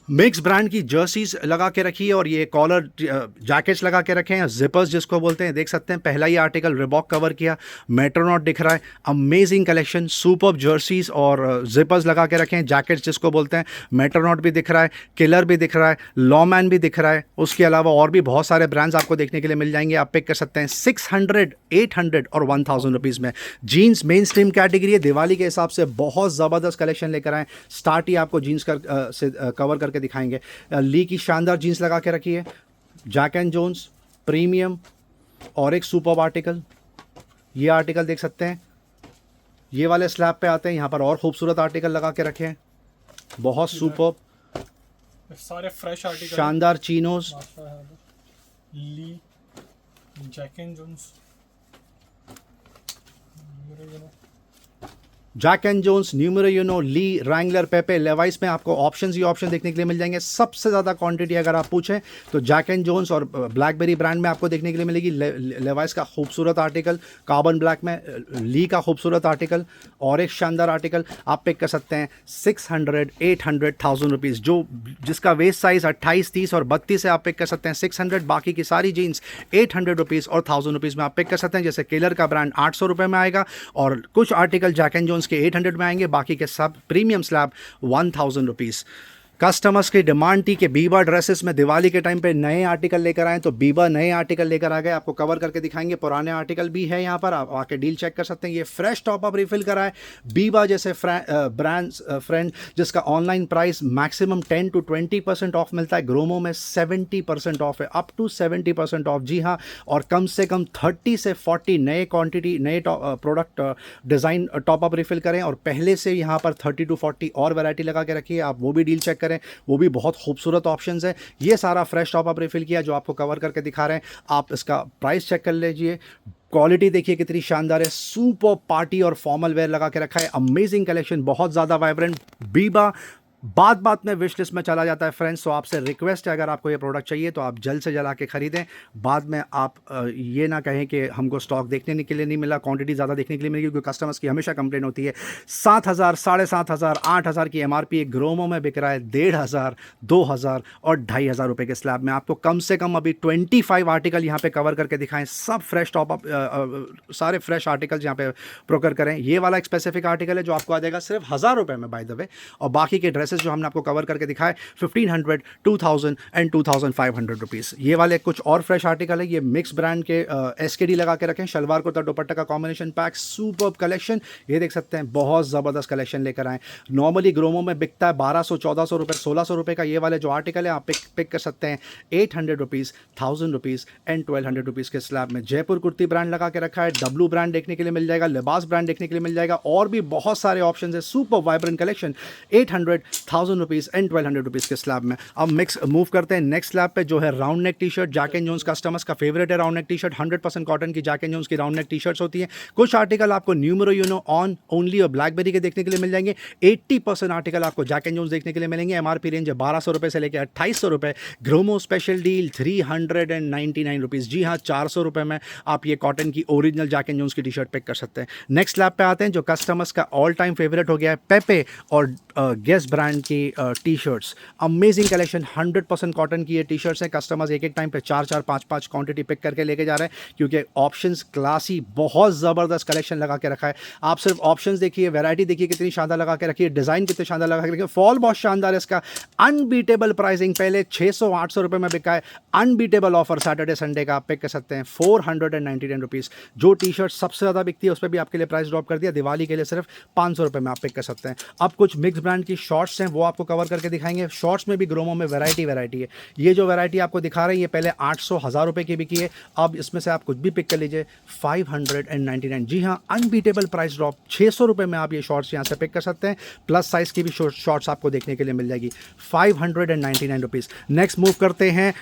मिक्स ब्रांड की जर्सीज लगा के रखी है और ये कॉलर जैकेट्स लगा के रखे हैं, जिपर्स जिसको बोलते हैं, देख सकते हैं। पहला ही आर्टिकल रिबॉक कवर किया, मेट्रोनॉट दिख रहा है, अमेजिंग कलेक्शन, सुपर्ब जर्सीज और जिपर्स लगा के रखे हैं, जैकेट्स जिसको बोलते हैं। मेट्रोनॉट भी दिख रहा है, किलर भी दिख रहा है, लॉमैन भी दिख रहा है। उसके अलावा और भी बहुत सारे ब्रांड्स आपको देखने के लिए मिल जाएंगे, आप पिक कर सकते हैं 600, 800 और 1000 रुपीज़ में। जीन्स मेन स्ट्रीम कैटेगरी है, दिवाली के हिसाब से बहुत ज़बरदस्त कलेक्शन लेकर आए। स्टार्ट ही आपको जीन्स से कवर करके दिखाएंगे। ली की शानदार जीन्स लगा के रखी है, जैक एंड जोन्स प्रीमियम, और एक सुपर्ब आर्टिकल, ये आर्टिकल देख सकते हैं। ये वाले स्लैब पे आते हैं, यहाँ पर और खूबसूरत आर्टिकल लगा के रखे हैं, बहुत सुपर्ब, सारे फ्रेश आर्टिकल, शानदार chinos, Lee, Jack and Jones, Jack and Jones, Numero Uno, Lee, Wrangler, Pepe, Levi's में आपको ऑप्शंस ही ऑप्शन देखने के लिए मिल जाएंगे। सबसे ज़्यादा क्वांटिटी अगर आप पूछें तो जैक एंड जोन्स और ब्लैकबेरी ब्रांड में आपको देखने के लिए मिलेगी। लेवाइस का खूबसूरत आर्टिकल कार्बन ब्लैक में, ली का खूबसूरत आर्टिकल, और एक शानदार आर्टिकल आप पिक कर सकते हैं 600, 800, 1000 रुपीज़। जो जिसका वेस्ट साइज़ 28, 30 और 32 है आप पिक कर सकते हैं 600। बाकी की सारी जीन्स 800 रुपीज़ और 1000 रुपीज़ में आप पिक कर सकते हैं। जैसे केलर का ब्रांड 800 रुपये में आएगा, और कुछ आर्टिकल जैक एंड जोन्स के 800 में आएंगे, बाकी के सब प्रीमियम स्लैब 1000 रुपीज़। कस्टमर्स की डिमांड थी कि बीबा ड्रेसेस में दिवाली के टाइम पे नए आर्टिकल लेकर आए, तो बीबा नए आर्टिकल लेकर आ गए, आपको कवर करके दिखाएंगे। पुराने आर्टिकल भी है यहाँ पर, आप आके डील चेक कर सकते हैं। ये फ्रेश टॉप अप रिफिल करा है बीबा जैसे ब्रांड्स फ्रेंड, जिसका online price maximum 10 to 20% of मिलता है, ग्रोमो में 70% ऑफ है, अप टू 70% ऑफ। जी हाँ, और कम से कम 30 से 40 नए क्वान्टिटी नए product design top up refill करें, और पहले से यहाँ पर 30 to 40 और वैरायटी लगा के रखी है, आप वो भी डील चेक करें, वो भी बहुत खूबसूरत ऑप्शंस है। ये सारा फ्रेश टॉप अप रिफिल किया जो आपको कवर करके दिखा रहे हैं, आप इसका प्राइस चेक कर लीजिए। क्वालिटी देखिए कितनी शानदार है, सुपर पार्टी और फॉर्मल वेयर लगा के रखा है, अमेजिंग कलेक्शन, बहुत ज़्यादा वाइब्रेंट। बीबा बात बात में विश लिस्ट में चला जाता है फ्रेंड्स, तो आपसे रिक्वेस्ट है अगर आपको ये प्रोडक्ट चाहिए तो आप जल्द से जल्द आके ख़रीदें। बाद में आप ये ना कहें कि हमको स्टॉक देखने के लिए नहीं मिला, क्वांटिटी ज़्यादा देखने के लिए मिलेगी, क्योंकि कस्टमर्स की हमेशा कंप्लेन होती है। 7000, 7500, 8000 की MRP एक ग्रोमो में बिक रहा है 1500, 2000 और 2500 रुपये के स्लैब में। आपको कम से कम अभी 25 आर्टिकल यहाँ पे कवर करके दिखाएं, सब फ्रेश टॉप अप, सारे फ्रेश आर्टिकल्स यहाँ पे प्रोकर करें। ये वाला एक स्पेसिफिक आर्टिकल है जो आपको आ जाएगा सिर्फ 1000 रुपये में बाय द वे, और बाकी के ड्रेस ड्रेसेस जो हमने आपको कवर करके दिखाए 1500, 2000 एंड 2500 रुपीज़। ये वाले कुछ और फ्रेश आर्टिकल है, ये मिक्स ब्रांड के SKD लगा के रखें, शलवार कुर्ता दुपट्टा का कॉम्बिनेशन पैक, सुपर्ब कलेक्शन। ये देख सकते हैं, बहुत ज़बरदस्त कलेक्शन लेकर आए। नॉर्मली ग्रोमो में बिकता है 1200, 1400 रुपये, 1600 रुपये का। ये वाले जो आर्टिकल है आप पिक कर सकते हैं 800 रुपीज़, 1000 रुपीज़ एंड 1200 रुपीज़ के स्लैब में। जयपुर कुर्ती ब्रांड लगा के रखा है, डब्लू ब्रांड देखने के लिए मिल जाएगा, लिबास ब्रांड देखने के लिए मिल जाएगा, और भी बहुत सारे ऑप्शन है। Super vibrant collection 800, 1000 rupees and 1200 rupees के स्लैब में। अब मिक्स मूव करते हैं नेक्स्ट स्लैब पे, जो है round neck T shirt. Jack and Jones customers का फेवरेट है round neck T shirt. 100% cotton की जैक एंड जोन्स की राउंड नेक टी शर्ट्स होती हैं। कुछ आर्टिकल आपको न्यूमरो यूनो ऑन ओनली और ब्लैकबेरी के देखने के लिए मिल जाएंगे। 80% आर्टिकल आपको जैक एंड जोन्स देखने के लिए मिलेंगे। MRP रेंज है 1200 रुपये से लेकर 2800 रुपये। Gromo special deal 399 rupees. जी हाँ, 400 रुपये में आप ये कॉटन की ओरिजिनल जैक एंड जोन्स की टी शर्ट पिक कर सकते हैं। नेक्स्ट स्लैब पे आते हैं, जो कस्टमर्स का ऑल टाइम फेवरेट हो गया है, पेपे और गेस ब्रांड की T shirts. Amazing collection, 100% cotton की ये टी शर्ट्स हैं। कस्टमर्स एक टाइम पे 4-4, 5-5 क्वांटिटी पिक करके लेके जा रहे हैं, क्योंकि ऑप्शंस क्लासी, बहुत ज़बरदस्त कलेक्शन लगा के रखा है। आप सिर्फ ऑप्शंस देखिए, वैरायटी देखिए कितनी शानदार लगा के रखी है, डिज़ाइन कितने शानदार लगा के रखिए, फॉल बहुत शानदार है इसका। अनबीटेबल प्राइसिंग, पहले 600-800 रुपये में बिका है, अनबीटेबल ऑफर सैटरडे संडे का आप पिक कर सकते हैं 499 रुपीज़। जो टी शर्ट सबसे ज़्यादा बिकती है उस पर भी आपके लिए प्राइस ड्रॉप कर दिया, दिवाली के लिए सिर्फ 500 रुपये में आप पिक कर सकते हैं। अब कुछ मिक्स ब्रांड की शॉर्ट्स हैं, वो आपको कवर करके दिखाएंगे। शॉर्ट्स में भी ग्रोमो में वैरायटी है। ये जो वैरायटी आपको दिखा रहे हैं, ये पहले 800-1000 रुपये की बिकी है, अब इसमें से आप कुछ भी पिक कर लीजिए 599। जी हाँ, अनबीटेबल प्राइस ड्रॉप, 600 रुपये में आप ये शॉर्ट्स यहाँ से पिक कर सकते हैं। प्लस साइज़ की भी शॉर्ट्स आपको देखने के लिए मिल जाएगी 599 रुपीज़। नेक्स्ट मूव करते हैं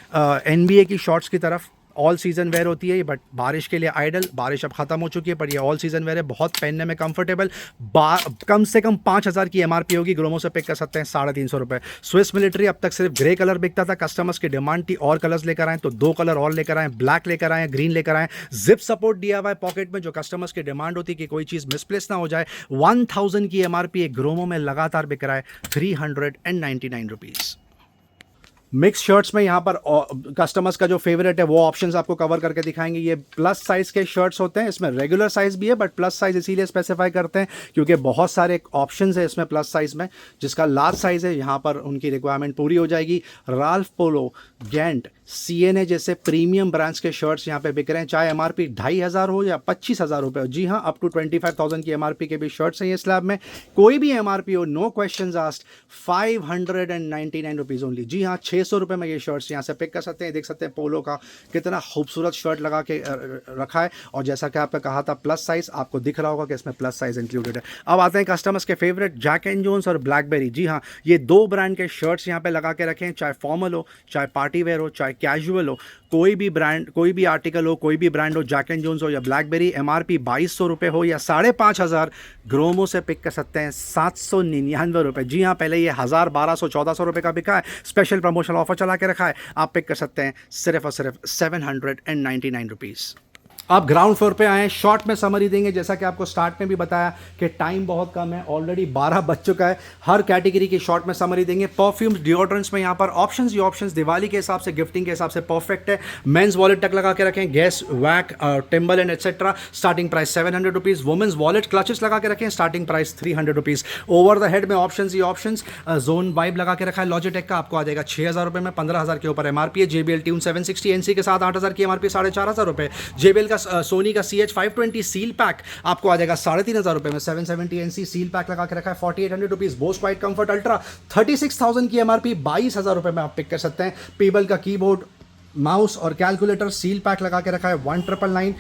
NBA की शॉर्ट्स की तरफ। ऑल सीज़न वेयर होती है, बट बारिश के लिए आइडल, बारिश अब ख़त्म हो चुकी है, पर ये ऑल सीज़न वेयर है, बहुत पहनने में कंफर्टेबल। कम से कम 5000 की MRP होगी, ग्रोमो से पिक कर सकते हैं 350 रुपये। स्विस मिलिट्री अब तक सिर्फ ग्रे कलर बिकता था, कस्टमर्स की डिमांड थी और कलर्स लेकर आए, तो 2 कलर और लेकर आए, ब्लैक लेकर आए, ग्रीन लेकर आए। जिप सपोर्ट दिया हुआ है पॉकेट में, जो कस्टमर्स की डिमांड होती है कि कोई चीज़ मिसप्लेस ना हो जाए। 1000 की MRP एक ग्रोमो में लगातार बिक रहा है 399 रुपीज़। मिक्स शर्ट्स में यहाँ पर कस्टमर्स का जो फेवरेट है वो ऑप्शंस आपको कवर करके दिखाएंगे। ये प्लस साइज़ के शर्ट्स होते हैं, इसमें रेगुलर साइज़ भी है, बट प्लस साइज़ इसीलिए स्पेसिफाई करते हैं क्योंकि बहुत सारे ऑप्शंस है इसमें प्लस साइज़ में। जिसका लार्ज साइज़ है यहाँ पर उनकी रिक्वायरमेंट पूरी हो जाएगी। राल्फ पोलो, गैंट, CNA जैसे प्रीमियम ब्रांड्स के शर्ट्स यहाँ पे बिक रहे हैं, चाहे MRP 2500 हो या 25,000 रुपये हो। जी हाँ, अप टू 25,000 की MRP के भी शर्ट्स हैं ये स्लैब में। कोई भी MRP हो, no questions asked, 599 rupees only. जी हाँ, 600 रुपये में ये शर्ट्स यहाँ से पिक कर सकते हैं। देख सकते हैं पोलो का कितना खूबसूरत शर्ट लगा के रखा है, और जैसा कि आपने कहा था प्लस साइज़, आपको दिख रहा होगा कि इसमें प्लस साइज़ इंक्लूडेड है। अब आते हैं कस्टमर्स के फेवरेट जैक एंड जोन्स और ब्लैकबेरी। जी हाँ, ये 2 ब्रांड के शर्ट्स यहाँ पे लगा के रखें, चाहे फॉर्मल हो, चाहे पार्टी वेयर हो, चाहे कैजुअल हो, कोई भी ब्रांड, कोई भी आर्टिकल हो, कोई भी ब्रांड हो, जैक एंड जोन्स हो या ब्लैकबेरी, MRP 2200 रुपये हो या 5500, ग्रोमो से पिक कर सकते हैं 799 रुपये। जी हाँ, पहले ये 1000, 1200, 1400 रुपये का बिका है, स्पेशल प्रमोशनल ऑफर चला के रखा है, आप पिक कर सकते हैं सिर्फ और सिर्फ 799 रुपीज़। आप ग्राउंड फ्लोर पे आए, शॉर्ट में समरी देंगे। जैसा कि आपको स्टार्ट में भी बताया कि टाइम बहुत कम है, ऑलरेडी 12 बज चुका है। हर कैटेगरी की शॉर्ट में समरी देंगे। परफ्यूम्स, डिओड्रेंट्स में यहाँ पर ऑप्शंस ही ऑप्शंस, दिवाली के हिसाब से, गिफ्टिंग के हिसाब से परफेक्ट है। मेंस वॉलेट तक लगा के रखें, गैस, वैक, टिम्बल and etcetera, starting price 700 rupees. Women's wallet clutches लगा के रखें, starting price 300 rupees. Over the head में ऑप्शंस ही ऑप्शंस, जोन वाइब लगा के रखा है लॉजिटेक का, आपको आ जाएगा 6000 रुपये में, 15000 के ऊपर MRP है। JBL ट्यून 760 NC के साथ 8000 की MRP, 4500 रुपये। JBL का सोनी का CH520 सील पैक आपको आ जाएगा 3500 रुपये में, 770 NC सील पैक लगा के रखा है 4800 rupees. Bose quiet comfort ultra 36,000 की MRP, 22,000 रुपये में आप पिक कर सकते हैं। पीबल का कीबोर्ड, माउस और कैलकुलेटर सील पैक लगा के रखा है 1999।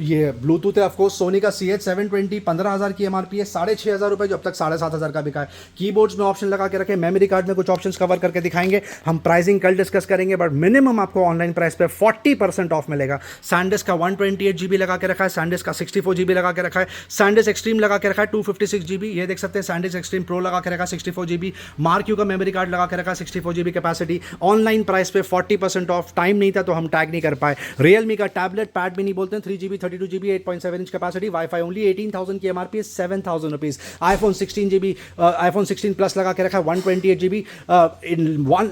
ये ब्लूटूथ है ऑफकोर्स, सोनी का CH720 15,000 की MRP है, 6500 रुपये, जो अब तक 7500 का बिका है। कीबोर्ड्स में ऑप्शन लगा के रखे, मेमोरी कार्ड में कुछ ऑप्शंस कवर करके दिखाएंगे, हम प्राइसिंग कल डिस्कस करेंगे, बट मिनिमम आपको ऑनलाइन प्राइस पे 40% ऑफ मिलेगा। सैंडिस्क का 128 GB लगा के रखा है, सैंडिस्क का 64 GB लगा के रखा है, सैंडिस्क एक्सट्रीम लगा के रखा है 256 GB, ये देख सकते हैं। सैंडिस्क एक्सट्रीम प्रो लगा के रखा है 64 GB, मार्क यू का मेमोरी कार्ड लगा के रखा है 64 GB कैपेसिटी। ऑनलाइन प्राइस पे 40% ऑफ, टाइम टाइम नहीं था तो हम टैग नहीं कर पाए। रियलमी का टैबलेट पैड भी नहीं बोलते हैं, 3GB 32GB 8.7 inch capacity, wifi only, 18,000 की MRP है, 7,000 rupees. IPhone 16GB iPhone 16 plus लगा के रखा है 128GB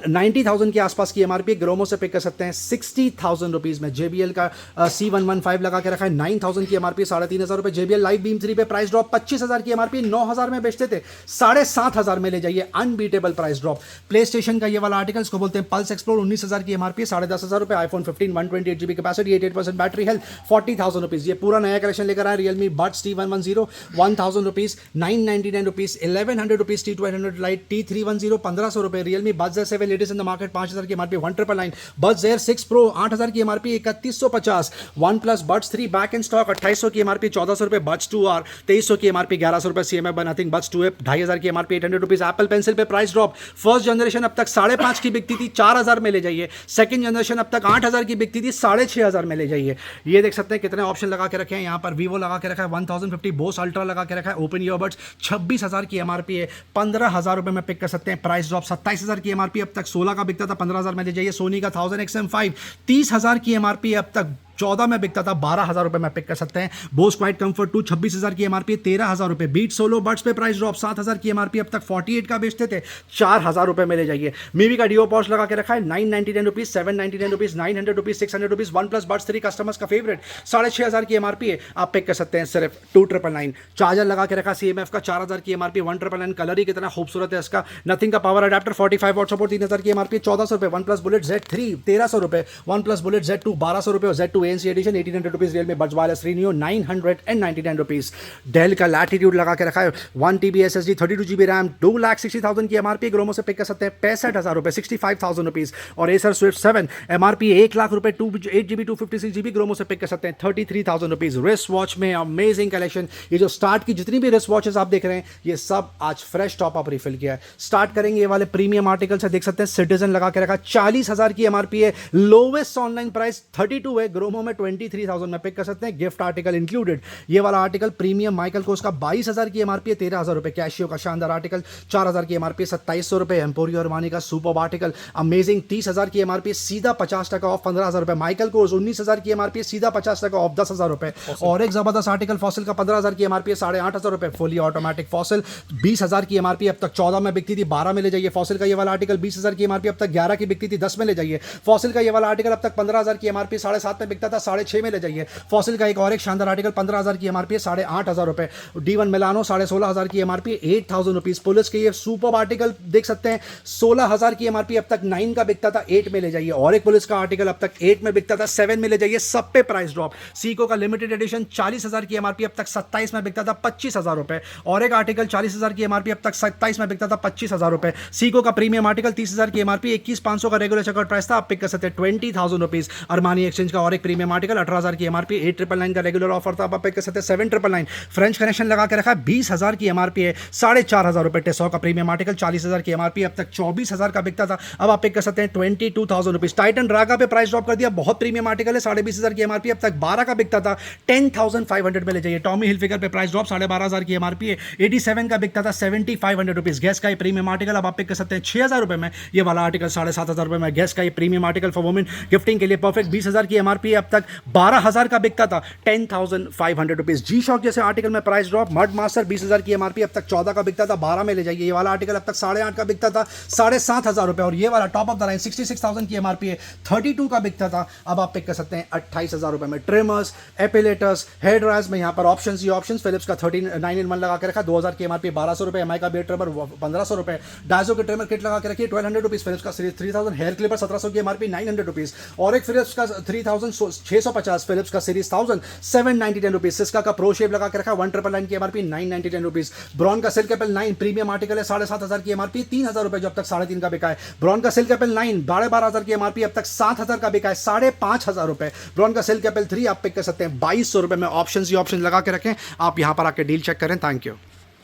90,000 के आसपास की MRP, ग्रोमो से पिक कर सकते हैं 60,000 रुपीज़ में। JBL का C115 लगा के रखा है 9,000 की MRP, 3,500 रुपये। JBL लाइव बीम 3 पे प्राइस ड्रॉप, 25,000 की MRP 9,000 में बेचते थे, 7,500 में ले जाइए, unbeatable price drop. Play station का ये वाला आर्टिकल इसको बोलते हैं पल्स एक्सप्लोर, 19,000 की MRP, 10,500 रुपये। IPhone 15 128GB capacity, 88% battery health, 40,000 rupees. ये पूरा नया कलेक्शन लेकर आए Realme buds T110, 1,000 rupees, 999 rupees, 1,100 rupees. T200 light T310, 1,500 रुपये। Realme buds Air 7 latest in the market, 5,000 की MRP, 1,999। बड्स Air 6 Pro 8,000 की MRP, 3,150। One plus buds 3 back in stock, 2,800 की MRP, 1,400 रुपये। बड्स 2R 2,300 की MRP, 1,100 रुपये। CMF nothing. Buds 2 2,500 की MRP, 800 rupees. Apple pencil पे price drop, first generation अब तक 5,500 की बिकती थी, 4,000 में ले जाइए। सेकंड जनरेशन अब तक 8,000 की बिकती थी, 6,500 में ले जाइए। ये देख सकते हैं कितने ऑप्शन लगा के रखे हैं यहाँ पर। वीवो लगा के रखा है 1,050, बोस अल्ट्रा लगा के रखा है, ओपन ईयरबड्स 26,000 की MRP है, 15,000 रुपये में पिक कर सकते हैं। प्राइस ड्रॉप 27,000 की MRP अब तक 16 का बिकता था, 15,000 में ले जाइए। सोनी का 1000 XM5 30,000 की MRP अब तक 14 में बिकता था, 12,000 रुपये में पिक कर सकते हैं। बोस क्वाइट कंफर्ट 2 26,000 की MRP, 13,000 रुपये। बीट सोलो बड्स पे प्राइस ड्रॉप, 7,000 की MRP अब तक 48 का बेचते थे, 4,000 रुपये में ले जाइए। मीवी का डिओ पॉज लगा के रखा है 999 rupees, 799 rupees, 900 rupees, 600 rupees. One plus buds 3 customers का फेवरेट, 6,500 की MRP है, आप पिक कर सकते हैं सिर्फ 2,999। चार्जर लगा के रखा CMF का 4,000 की MRP, 1,999। कलर ही कितना खूबसूरत है इसका। नथिंग का पावर अडेप्टर 45 वॉट सपोर्ट, 3,000 की MRP, 1,400 रुपये। वन प्लस बुलेट Z3 1,300 रुपये, वन प्लस बुलेट Z2 1,200 रुपये और Z2 ANC edition 1,800 rupees. Realme Buds Wireless 3 Neo 999 rupees. Dell का लैटिट्यूड लगा के रखा है 1 TB SSD, 32GB रैम, 2,60,000 की MRP, ग्रोमो से पिक कर सकते हैं 65,000 रुपये, 65,000 रुपीज़। और एसर स्विफ्ट 7 MRP 1,00,000 रुपये, 8GB 256GB, ग्रोमो से पिक कर सकते हैं 33,000 रुपीज़। रिस्ट वॉच में अमेजिंग कलेक्शन, ये जो स्टार्ट की जितनी भी रिस्ट वॉचेस आप देख रहे हैं ये सब आज फ्रेश टॉप अप रिफिल किया है। स्टार्ट करेंगे ये वाले प्रीमियम आर्टिकल से, देख सकते हैं सिटीजन लगा के रखा 40,000 की MRP है, लोवेस्ट ऑनलाइन प्राइस 32 है, ग्रोमो में 23,000 में पिक कर सकते हैं, गिफ्ट आर्टिकल इंक्लूडेड। ये वाला आर्टिकल प्रीमियम माइकल को उसका 22,000 की MRP है, 13,000 रुपये। कैशियो का शानदार आर्टिकल 4,000 की MRP, 2,700 रुपये। एम्पोरियो अरमानी का सुपर आर्टिकल अमेजिंग 30,000 की MRP, सीधा 50% ऑफ, 15,000 रुपये। माइकल को 19,000 की MRP, सीधा 50% ऑफ, 10,000 रुपये। और एक जबरदस्त आर्टिकल फॉसिल का 15,000 की MRP, 8,500 रुपये। फुली ऑटोमेटिक फॉसिल 20,000 की MRP, अब तक 14 में बिकती थी, 12 में ले जाइए। फॉसिल का ये वाला आर्टिकल 20,000 की MRP, अब तक 11 की बिकती थी, 10 में ले जाइए। फॉसिल का ये वाला आर्टिकल अब तक 15,000 की MRP, 7.5 में बिकता था, 6.5 में ले जाइए। फॉसिल का एक और एक शानदार आर्टिकल 15,000 की MRP, 8,500 रुपये। D1 मिलानो 16,500 की MRP, 8,000 रुपीज़। पुलिस के ये सुपर आर्टिकल देख सकते हैं 16,000 की MRP, अब तक 9 का बिकता था, 8 में ले जाइए। और एक पुलिस का आर्टिकल अब तक 8 में बिकता था, 7 में ले जाइए। सब पे प्राइस ड्रॉप। सीको का लिमिटेड एडिशन 40,000 की MRP, अब तक 27 में बिकता था, 25,000 रुपये। और एक आर्टिकल 40,000 की MRP, अब तक 27 में बिकता था, 25,000 रुपये। सीको का प्रीमियम आर्टिकल 30,000 की MRP, 21,500 का रेगुलर चेकआउट प्राइस था, आप पिक कर सकते हैं 20,000 रुपीज़। अरमानी एक्सचेंज का और एक प्रीमियम आर्टिकल 18,000 की MRP, 8,999 का रेगुलर ऑफर था, आप पिक कर सकते हैं 7,999। फ्रेंच कनेक्शन लगा के रखा है 20,000 की MRP है, 4,500 रुपये। टेसो का प्रीमियम आर्टिकल 40,000 की MRP, अब तक 24,000 का बिकता था, अब आप पिक कर सकते हैं 22,000 रुपीज़। टाइटन रागा पे प्राइस ड्रॉप कर दिया, बहुत प्रीमियम आर्टिकल है, 20,500 की MRP, अब तक 12 का बिकता था, 10,500 में ले जाइए। टॉमी हिलफिगर पे प्राइस ड्रॉप, 12,500 की MRP है, 87 का बिकता था, 7,500 रुपीज़। गैस का ये प्रीमियम आर्टिकल अब आप पिक कर सकते हैं 6,000 रुपये में, ये वाला आर्टिकल 7,500 रुपये में। गैस का ये premium article for women gifting के लिए परफेक्ट, 20,000 की MRP है, अब तक 12,000 का बिकता था, 10,500 रुपीज़। जी शॉक जैसे आर्टिकल में प्राइस ड्रॉप, मड मास्टर 20,000 की MRP, अब तक 14 का बिकता था, 12 में ले जाइए। ये वाला आर्टिकल अब तक 8,500 का बिकता था, 7,500 रुपये। और ये वाला टॉप ऑफ द लाइन 66,000 की MRP है, 32 का बिकता था, अब आप पिक कर सकते हैं 28,000 रुपये में। ट्रिमर्स, एपिलेटर्स, हेयर ड्रायर्स में यहाँ पर ऑप्शंस ही ऑप्शंस। फिलिप्स का 9-in-1 लगा के रखा 2,000 की MRP, 1,200 रुपये। एमआई का बेड ट्रिमर 1,500 रुपये। डायजो के ट्रिमर किट लगा के रखिए 1,200 रुपीज़। फिलिप्स का सीरीज 3,000 हेयर क्लिपर 1,700 की MRP, 900 रुपीज़। और एक फिलिप्स का 3,650, फिलिप्स का सीरीज 1,000, 799 रुपीज़। सिस्का का प्रो शेप लगा के रखा 1,999 की MRP, 999 रुपीज़। ब्रॉन का सिल्क एपल 9 प्रीमियम आर्टिकल है, 7,500 की MRP, 3,000 रुपये, जो अब तक 3,500 का बिका है। ब्रॉन का सिल्क एपल 9 12,500 की MRP, अब तक 7,000 का बिका है, 5,500 रुपये। ब्रॉन का सिल्क एपल 3 आप पिक कर सकते हैं 2,200 रुपये में। ऑप्शन ही ऑप्शन लगा के रखें, आप यहां पर आके डील चेक करें। Thank you.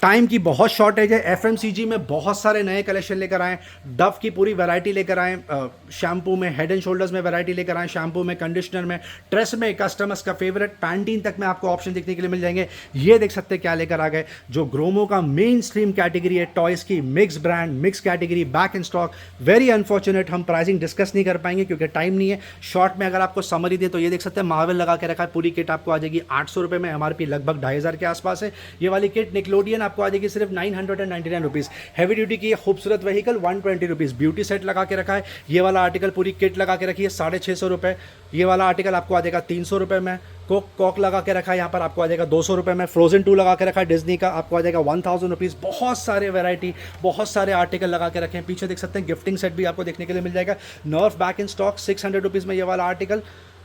टाइम की बहुत शॉर्टेज है। एफएमसीजी में बहुत सारे नए कलेक्शन लेकर आए, डव की पूरी वैरायटी लेकर आए, शैम्पू में, हेड एंड शोल्डर्स में वैरायटी लेकर आए, शैम्पू में, कंडीशनर में, ट्रेस में, कस्टमर्स का फेवरेट पैंटीन तक में आपको ऑप्शन देखने के लिए मिल जाएंगे। ये देख सकते हैं क्या लेकर आ गए, जो ग्रोमो का मेन स्ट्रीम कैटेगरी है टॉयज की, mix brand, mix category, back in stock. Very unfortunate हम प्राइसिंग डिस्कस नहीं कर पाएंगे क्योंकि टाइम नहीं है। शॉर्ट में अगर आपको समरी दे तो ये देख सकते हैं मार्वल लगा के रखा है, पूरी किट आपको आ जाएगी 800 रुपये में, एमआरपी लगभग 2500 के आसपास है। ये वाली किट निकलोडियन आपको आ जाएगी सिर्फ 999 रुपीज़। हैवी ड्यूटी की खूबसूरत व्हीकल 120 रुपीज़। ब्यूटी सेट लगा के रखा है, ये वाला आर्टिकल पूरी किट लगा के रखी है 650 रुपये। ये वाला आर्टिकल आपको आ जाएगा 300 रुपये में। कॉक लगा के रखा है यहाँ पर आपको आ जाएगा 200 रुपये में। फ्रोजन 2 लगा के रखा है डिज्नी का, आपको आ जाएगा 1000 रुपीज़। बहुत सारे वैरायटी, बहुत सारे आर्टिकल लगा के रखे हैं। पीछे देख सकते हैं गिफ्टिंग सेट भी आपको देखने के लिए मिल जाएगा। नर्फ बैक इन स्टॉक 600 रुपीज़ में ये वाला आर्टिकल।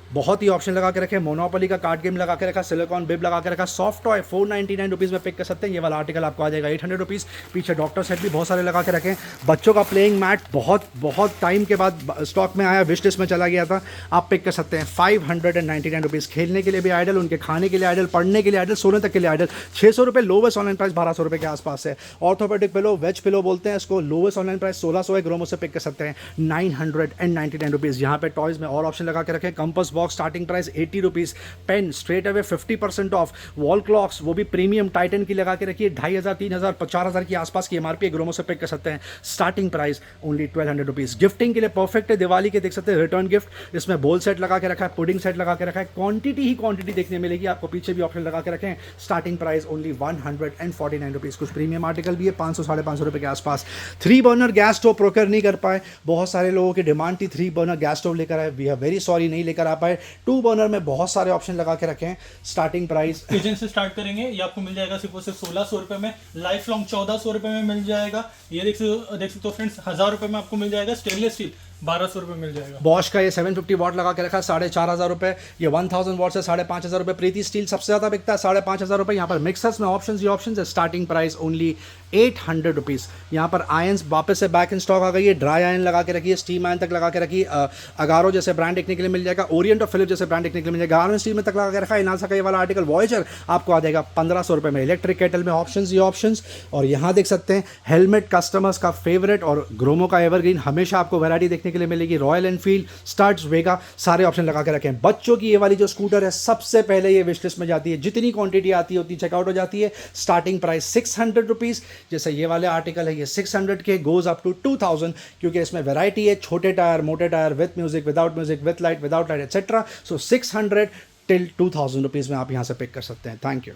बहुत ही ऑप्शन लगा के रखे हैं। मोनोपोली का कार्ड गेम लगा के रखा, सिलिकॉन बिब लगा के रखा, सॉफ्ट टॉय 499 रुपीज़ में पिक कर सकते हैं। ये वाला आर्टिकल आपको आ जाएगा 800 रुपीज़। पीछे डॉक्टर सेट भी बहुत सारे लगा के रखे हैं। बच्चों का प्लेइंग मैट बहुत टाइम के बाद स्टॉक में आया, विश लिस्ट में चला गया था, आप पिक कर सकते हैं 599 रुपीज़। खेलने के लिए भी आइडल, उनके खाने के लिए आइडल, पढ़ने के लिए आइडल, सोने तक के लिए आइडल। 600 रुपये लोवेस्ट ऑनलाइन प्राइस, 1200 रुपये के आसपास है। ऑर्थोपेडिक पिलो, वेज पिलो बोलते हैं इसको, लोवेस्ट ऑनलाइन प्राइस 1600 है। ग्रोमो से पिक कर सकते हैं 999 रुपीज़। यहाँ पे टॉयज़ में और ऑप्शन लगा के रखे हैं। Compass box starting price 80 rupees. Pen straight away 50% off. Wall clocks वो भी प्रीमियम टाइटन की लगा के रखिए, 2500, 3000, 4000 के आसपास की एमआरपी ग्रोमो से पिक कर सकते हैं। Starting price only 1200 rupees. Gifting के लिए परफेक्ट है, दिवाली के देख सकते हैं रिटर्न गिफ्ट। इसमें बोल सेट लगा के रखा है, पुडिंग सेट लगा के रखा है। क्वांटिटी ही क्वांटिटी देखने मिलेगी आपको, पीछे भी ऑप्शन लगा के रखे हैं। Starting price only 149 rupees. कुछ प्रीमियम आर्टिकल भी है 500, 550 रुपये के आसपास। 3 बर्नर गैस स्टोव प्रोक्योर नहीं कर पाए, बहुत सारे लोगों की डिमांड थी 3 बर्नर गैस स्टोव लेकर आए, वी आर वेरी सॉरी नहीं लेकर आ पाए। 2 बर्नर में बहुत सारे ऑप्शन लगा के रखे हैं। स्टार्टिंग प्राइस किचन से स्टार्ट करेंगे, ये आपको मिल जाएगा सिर्फ 1600 रुपये में। लाइफ लॉन्ग 1400 रुपये में मिल जाएगा। ये देख सकते हो फ्रेंड्स, 1000 रुपये में आपको मिल जाएगा। स्टेनलेस स्टील 1200 रुपये मिल जाएगा। बॉश का ये 750 वॉट लगा के रखा है 4500 रुपये। ये 1000 वॉट से 5500 रुपये। प्रीति स्टील सबसे ज़्यादा बिकता है 5500 रुपये। यहाँ पर मिक्सर्स में ऑप्शंस ही ऑप्शंस है। Starting price only 800 rupees. यहाँ पर आयंस वापस से बैक इन स्टॉक आ गई है। ड्राई आयन लगा के रखी है, स्टीम आयन तक लगा के रखी है। अगारो जैसे ब्रांड देखने के लिए मिल जाएगा। ओरिएंट और फिलिप जैसे ब्रांड देखने के लिए मिल जाएगा। गार्मेंट स्टील में तक लगा के रखा है। इनासा का ये वाला आर्टिकल वॉयेजर आपको आ जाएगा 1500 रुपये में। इलेक्ट्रिक केटल में ऑप्शंस ही ऑप्शंस। और यहाँ देख सकते हैं हेलमेट कस्टमर्स का फेवरेट और ग्रोमो का एवरग्रीन, हमेशा आपको वैरायटी देखने के लिए मिलेगी। रॉयल एनफील्ड, स्टड्स, वेगा, सारे ऑप्शन लगा के रखे हैं। बच्चों की ये वाली जो स्कूटर है सबसे पहले ये विश लिस्ट में जाती है, जितनी क्वांटिटी आती है उतनी चेकआउट हो जाती है। Starting price 600 rupees. जैसे ये वाले आर्टिकल है ये 600 के, गोज अप टू 2000 क्योंकि इसमें वैरायटी है, छोटे टायर, मोटे tyre, with music, without music, with light, without light etcetera. So 600 till 2000 rupees में आप यहाँ से पिक कर सकते हैं। Thank you.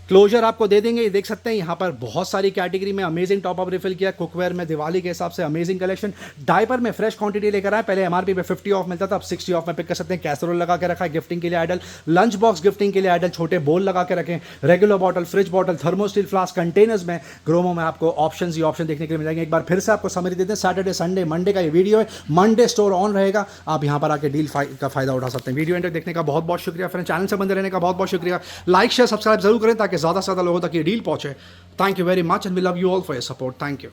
क्लोजर आपको दे देंगे। ये देख सकते हैं यहाँ पर बहुत सारी कैटेगरी में अमेजिंग टॉप अप रिफिल किया। कुकवेयर में दिवाली के हिसाब से अमेजिंग कलेक्शन। डायपर में फ्रेश क्वांटिटी लेकर आए, पहले एमआरपी पे 50 ऑफ मिलता था, अब 60 ऑफ में पिक कर सकते हैं। कैसरोल लगा के रखा है गिफ्टिंग के लिए आइडल। लंच बॉक्स गिफ्टिंग के लिए आइडल, छोटे बोल लगा के रखें। Regular bottle, fridge bottle, Thermosteel flask, containers में ग्रोमो में आपको ऑप्शन ही ऑप्शन देखने के लिए मिल जाएंगे। एक बार फिर से आपको समरी देते हैं, सैटरडे, संडे, मंडे का ये वीडियो है। मंडे स्टोर ऑन रहेगा, आप यहाँ पर आके डील का फायदा उठा सकते हैं। वीडियो एंड तक देखने का बहुत बहुत शुक्रिया फ्रेंड। चैनल से बंदे रहने का बहुत बहुत शुक्रिया। लाइक शेयर सब्सक्राइब जरूर करें ताकि ज़्यादा से ज़्यादा लोगों तक ये डील पहुंचे। Thank you very much and we love you all for your support. Thank you.